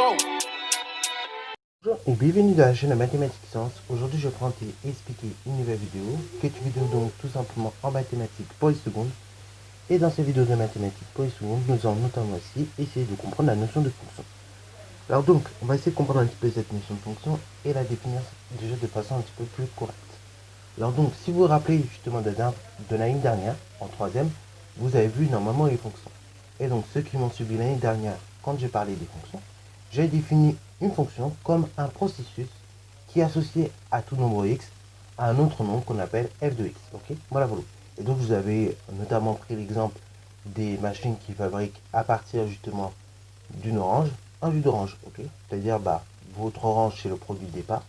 Bonjour et bienvenue dans la chaîne Mathématiques Sciences. Aujourd'hui je prends et expliquer une nouvelle vidéo, qui est une vidéo donc tout simplement en mathématiques pour les secondes. Et dans cette vidéo de mathématiques pour les secondes, nous allons notamment aussi essayer de comprendre la notion de fonction. Alors donc, on va essayer de comprendre un petit peu cette notion de fonction et la définir déjà de façon un petit peu plus correcte. Alors donc, si vous vous rappelez justement de l'année dernière, en troisième, vous avez vu normalement les fonctions. Et donc, ceux qui m'ont suivi l'année dernière, quand j'ai parlé des fonctions, j'ai défini une fonction comme un processus qui est associé à tout nombre x à un autre nombre qu'on appelle f de x. Ok, voilà, voilà. Et donc, vous avez notamment pris l'exemple des machines qui fabriquent à partir justement d'une orange un jus d'orange. Ok, c'est-à-dire votre orange c'est le produit de départ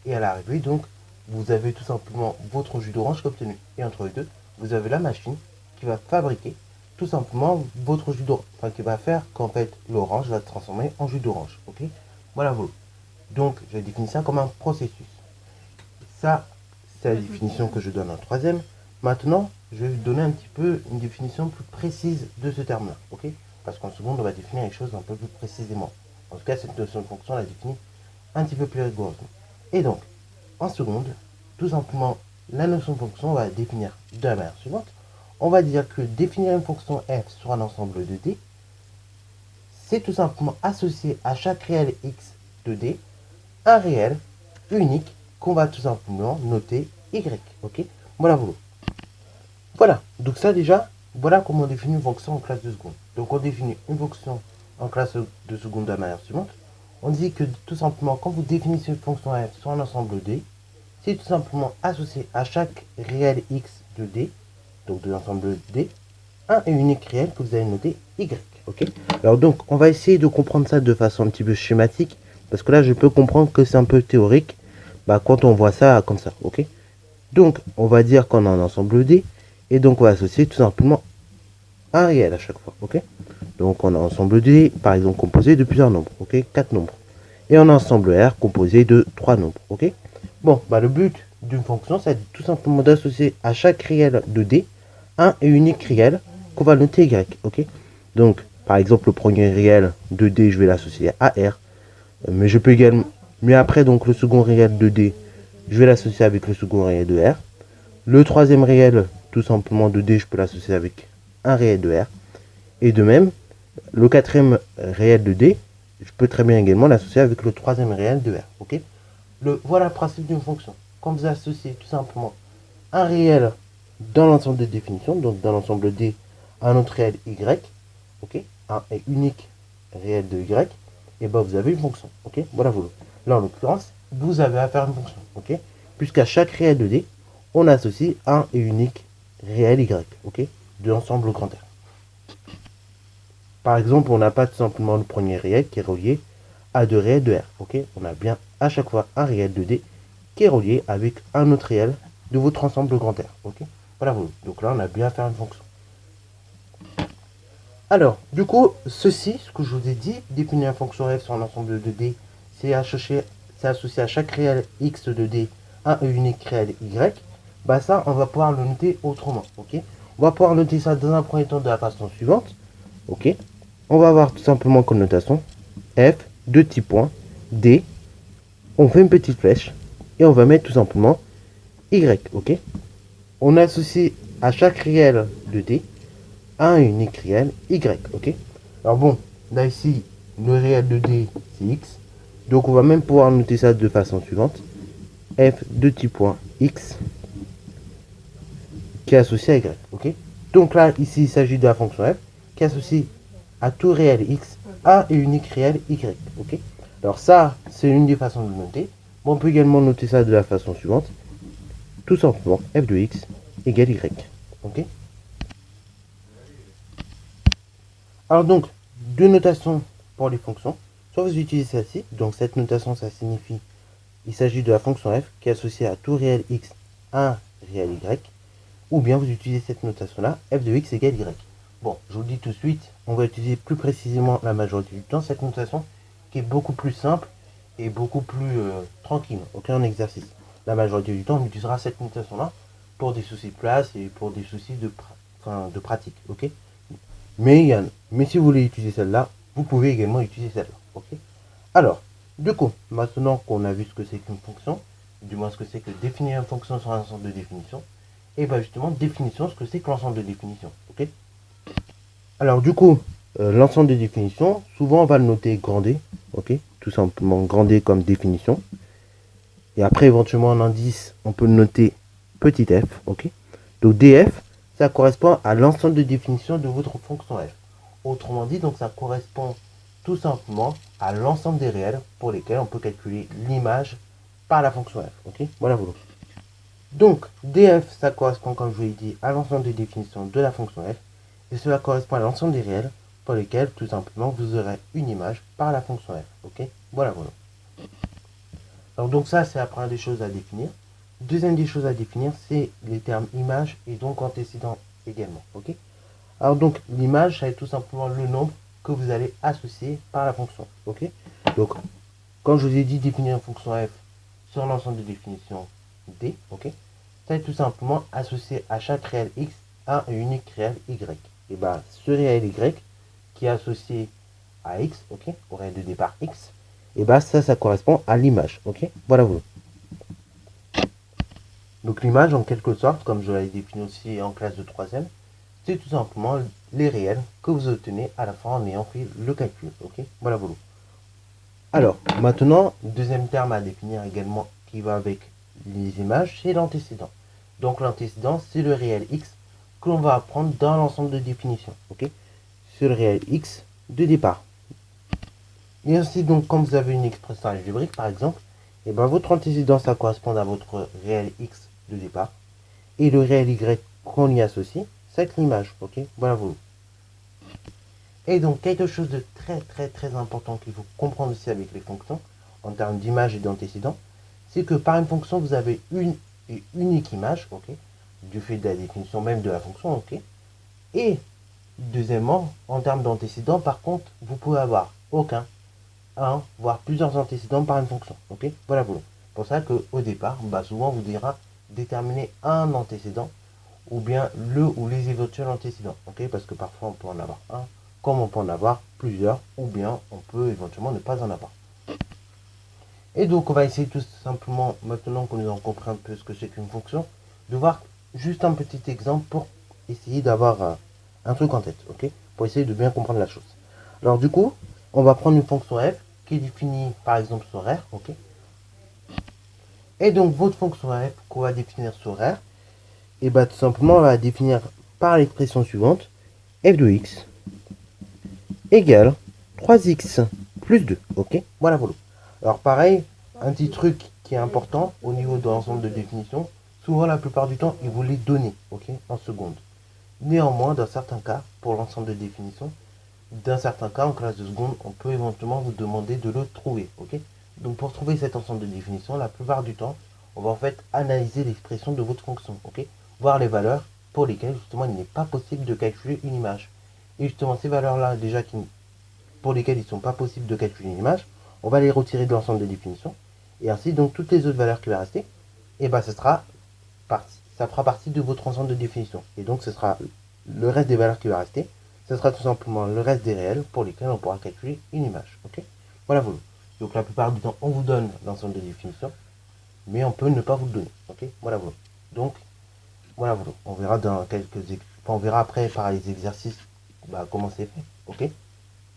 et à l'arrivée donc vous avez tout simplement votre jus d'orange obtenu. Et entre les deux, vous avez la machine qui va fabriquer tout simplement votre jus d'orange. Enfin, qui va faire qu'en fait, l'orange va se transformer en jus d'orange. Ok, voilà, voilà. Donc, j'ai défini ça comme un processus. Ça, c'est la définition que je donne en troisième. Maintenant, je vais vous donner un petit peu une définition plus précise de ce terme-là. Ok, parce qu'en seconde, on va définir les choses un peu plus précisément. En tout cas, cette notion de fonction, on la définit un petit peu plus rigoureusement. Et donc, en seconde, tout simplement, la notion de fonction, on va la définir de la manière suivante. On va dire que définir une fonction f sur un ensemble de D, c'est tout simplement associer à chaque réel x de D un réel unique qu'on va tout simplement noter y. Ok, voilà, voilà. Voilà, donc ça déjà, voilà comment on définit une fonction en classe de seconde. Donc on définit une fonction en classe de seconde de la manière suivante. On dit que tout simplement, quand vous définissez une fonction f sur un ensemble D, c'est tout simplement associé à chaque réel x de D, donc de l'ensemble D, un et unique réel que vous allez noter y. Ok, alors donc, on va essayer de comprendre ça de façon un petit peu schématique, parce que là, je peux comprendre que c'est un peu théorique, quand on voit ça comme ça. Ok, donc, on va dire qu'on a un ensemble D, et donc on va associer tout simplement un réel à chaque fois. Ok, donc on a un ensemble D, par exemple, composé de plusieurs nombres. Ok, 4 nombres. Et un ensemble R composé de 3 nombres. Ok, bon, le but d'une fonction, c'est tout simplement d'associer à chaque réel de D un et unique réel qu'on va noter Y. Ok, donc par exemple le premier réel de D, je vais l'associer à R, mais je peux également, mais après donc le second réel de D, je vais l'associer avec le second réel de R. Le troisième réel, tout simplement de D, je peux l'associer avec un réel de R. Et de même, le quatrième réel de D, je peux très bien également l'associer avec le troisième réel de R. Ok, voilà le principe d'une fonction. Quand vous associez tout simplement un réel dans l'ensemble de définitions, donc dans l'ensemble D, un autre réel Y, ok, un et unique réel de Y, et vous avez une fonction. Ok, voilà, voilà. Là, en l'occurrence, vous avez à faire une fonction. Ok, puisqu'à chaque réel de D, on associe un et unique réel Y, ok, de l'ensemble grand R. Par exemple, on n'a pas tout simplement le premier réel qui est relié à deux réels de R. Ok, on a bien à chaque fois un réel de D qui est relié avec un autre réel de votre ensemble grand R. Ok, voilà, vous. Donc là, on a bien fait une fonction. Alors, du coup, ceci, ce que je vous ai dit, définir une fonction f sur un ensemble de D, c'est associé à chaque réel x de D un unique réel y. Ça, on va pouvoir le noter autrement. Ok, on va pouvoir noter ça dans un premier temps de la façon suivante. Ok, on va avoir tout simplement comme notation f, deux petits points, D, on fait une petite flèche, et on va mettre tout simplement y, ok. On associe à chaque réel de D un unique réel y, ok. Alors bon, là ici, le réel de D, c'est x, donc on va même pouvoir noter ça de façon suivante, f de petit point x, qui est associé à y, ok. Donc là, ici, il s'agit de la fonction f, qui est associée à tout réel x, un et unique réel y, ok. Alors ça, c'est une des façons de le noter. Bon, on peut également noter ça de la façon suivante, tout simplement f de x égale y, ok. Alors donc, deux notations pour les fonctions. Soit vous utilisez celle-ci, donc cette notation, ça signifie il s'agit de la fonction f qui est associée à tout réel x, un réel y, ou bien vous utilisez cette notation-là, f de x égale y. Bon, je vous le dis tout de suite, on va utiliser plus précisément la majorité du temps cette notation qui est beaucoup plus simple et beaucoup plus tranquille, aucun exercice. La majorité du temps, on utilisera cette notation-là pour des soucis de place et pour des soucis de pratique, ok. Mais si vous voulez utiliser celle-là, vous pouvez également utiliser celle-là, ok. Alors, du coup, maintenant qu'on a vu ce que c'est qu'une fonction, du moins ce que c'est que définir une fonction sur un ensemble de définitions, et bien justement, définition, ce que c'est que l'ensemble de définitions. Ok. Alors du coup, l'ensemble de définitions, souvent on va le noter grand D, ok, tout simplement grand D comme définition. Et après, éventuellement en indice, on peut le noter petit f, ok. Donc df, ça correspond à l'ensemble de définitions de votre fonction f. Autrement dit, donc ça correspond tout simplement à l'ensemble des réels pour lesquels on peut calculer l'image par la fonction f, ok. Voilà, voilà. Donc df, ça correspond, comme je vous l'ai dit, à l'ensemble des définitions de la fonction f. Et cela correspond à l'ensemble des réels pour lesquels, tout simplement, vous aurez une image par la fonction f, ok. Voilà, voilà. Alors donc ça, c'est la première des choses à définir. Deuxième des choses à définir, c'est les termes image et donc antécédent également. Ok. Alors donc l'image, ça est tout simplement le nombre que vous allez associer par la fonction. Ok. Donc, comme je vous ai dit, définir une fonction f sur l'ensemble de définitions D. Ok. Ça est tout simplement associé à chaque réel x un unique réel y. Et bien ce réel y qui est associé à x, ok, au réel de départ x, et bah ça correspond à l'image, ok. Voilà, voilà. Donc l'image, en quelque sorte, comme je l'avais défini aussi en classe de 3ème, c'est tout simplement les réels que vous obtenez à la fin en ayant fait le calcul, ok. Voilà, voilà. Alors, maintenant, deuxième terme à définir également qui va avec les images, c'est l'antécédent. Donc l'antécédent, c'est le réel x que l'on va apprendre dans l'ensemble de définition, ok. C'est le réel x de départ. Et ainsi, donc, quand vous avez une expression algébrique, par exemple, et ben votre antécédent, ça correspond à votre réel x de départ. Et le réel y qu'on y associe, c'est l'image. Ok. Voilà, voilà. Et donc, quelque chose de très important qu'il faut comprendre aussi avec les fonctions, en termes d'image et d'antécédent, c'est que par une fonction, vous avez une et unique image, ok, du fait de la définition même de la fonction, ok. Et, deuxièmement, en termes d'antécédent, par contre, vous pouvez avoir aucun, un, voire plusieurs antécédents par une fonction. Ok. Voilà, voilà. C'est pour ça qu'au départ, bah, souvent, vous dira déterminer un antécédent ou bien le ou les éventuels antécédents. Ok. Parce que parfois, on peut en avoir un, comme on peut en avoir plusieurs, ou bien on peut éventuellement ne pas en avoir. Et donc, on va essayer tout simplement, maintenant qu'on nous avons compris un peu ce que c'est qu'une fonction, de voir juste un petit exemple pour essayer d'avoir un truc en tête. Ok. Pour essayer de bien comprendre la chose. Alors, du coup, on va prendre une fonction f qui est définie par exemple sur R, ok. Et donc votre fonction f qu'on va définir sur R, et bah tout simplement on va la définir par l'expression suivante, f de x égale 3x plus 2, ok. Voilà, voilà. Alors pareil, un petit truc qui est important au niveau de l'ensemble de définition, souvent la plupart du temps, ils vous les donnent, ok, en seconde. Néanmoins, dans certains cas, pour l'ensemble de définition, dans certains cas, en classe de seconde, on peut éventuellement vous demander de le trouver, ok. Donc pour trouver cet ensemble de définitions, la plupart du temps, on va en fait analyser l'expression de votre fonction, ok. Voir les valeurs pour lesquelles justement il n'est pas possible de calculer une image. Et justement ces valeurs-là, déjà pour lesquelles il ne sont pas possible de calculer une image, on va les retirer de l'ensemble de définitions. Et ainsi, donc toutes les autres valeurs qui vont rester, et ben ça fera partie de votre ensemble de définitions. Et donc ce sera le reste des valeurs qui va rester. Ce sera tout simplement le reste des réels pour lesquels on pourra calculer une image. Ok. Voilà, voilà. Donc la plupart du temps, on vous donne l'ensemble de définitions, mais on peut ne pas vous le donner. Ok. Voilà, voilà. Donc, voilà, voilà. On verra dans on verra après par les exercices comment c'est fait. Ok.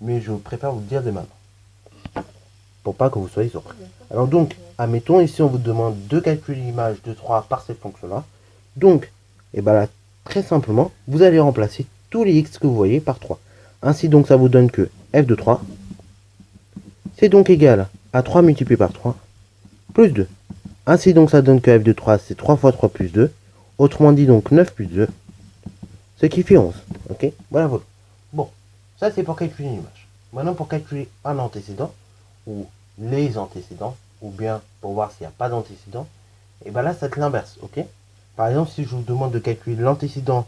Mais je préfère vous le dire dès maintenant. Pour pas que vous soyez surpris. Alors donc, admettons ici on vous demande de calculer l'image de 3 par cette fonction-là. Donc, et ben là, très simplement, vous allez remplacer tous les x que vous voyez par 3. Ainsi donc ça vous donne que f de 3, c'est donc égal à 3 multiplié par 3, plus 2. Ainsi donc ça donne que f de 3, c'est 3 fois 3 plus 2. Autrement dit donc 9 plus 2, ce qui fait 11. Ok. Voilà, voilà. Bon, ça c'est pour calculer une image. Maintenant pour calculer un antécédent, ou les antécédents, ou bien pour voir s'il n'y a pas d'antécédent, et bien là c'est l'inverse, ok. Par exemple, si je vous demande de calculer l'antécédent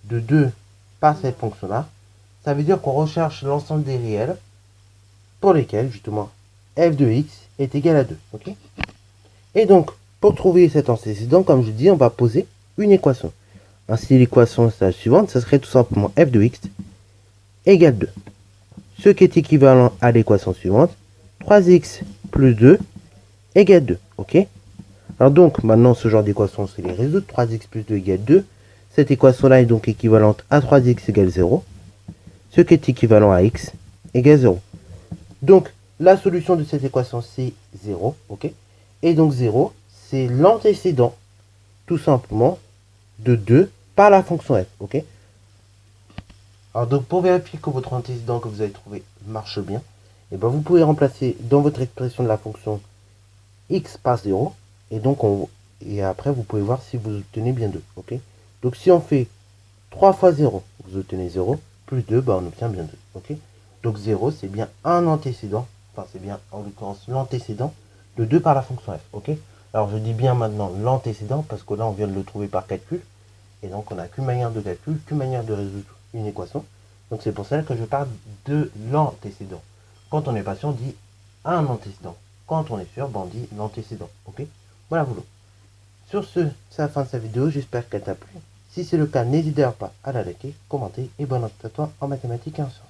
de 2 par cette fonction-là, ça veut dire qu'on recherche l'ensemble des réels pour lesquels, justement, f de x est égal à 2. Ok. Et donc, pour trouver cet antécédent, comme je dis, on va poser une équation. Ainsi, l'équation suivante, ce serait tout simplement f de x égale 2. Ce qui est équivalent à l'équation suivante, 3x plus 2 égale 2, ok? Alors donc, maintenant, ce genre d'équation, c'est les résoudre. 3x plus 2 égale 2. Cette équation-là est donc équivalente à 3x égale 0, ce qui est équivalent à x égale 0. Donc, la solution de cette équation, c'est 0, ok? Et donc 0, c'est l'antécédent, tout simplement, de 2 par la fonction f, ok? Alors donc, pour vérifier que votre antécédent que vous avez trouvé marche bien, et ben vous pouvez remplacer dans votre expression de la fonction x par 0, et donc et après vous pouvez voir si vous obtenez bien 2, ok? Donc si on fait 3 fois 0, vous obtenez 0, plus 2, ben on obtient bien 2, ok? Donc 0, c'est bien un antécédent, enfin c'est bien en l'occurrence l'antécédent de 2 par la fonction f, ok? Alors je dis bien maintenant l'antécédent, parce que là on vient de le trouver par calcul, et donc on n'a qu'une manière de calcul, qu'une manière de résoudre une équation. Donc c'est pour ça que je parle de l'antécédent. Quand on n'est pas sûr, on dit un antécédent. Quand on est sûr, ben on dit l'antécédent, ok? Voilà, voilà. Sur ce, c'est la fin de cette vidéo, j'espère qu'elle t'a plu. Si c'est le cas, n'hésite d'ailleurs pas à la liker, commenter et bonne note à toi en mathématiques et en sciences.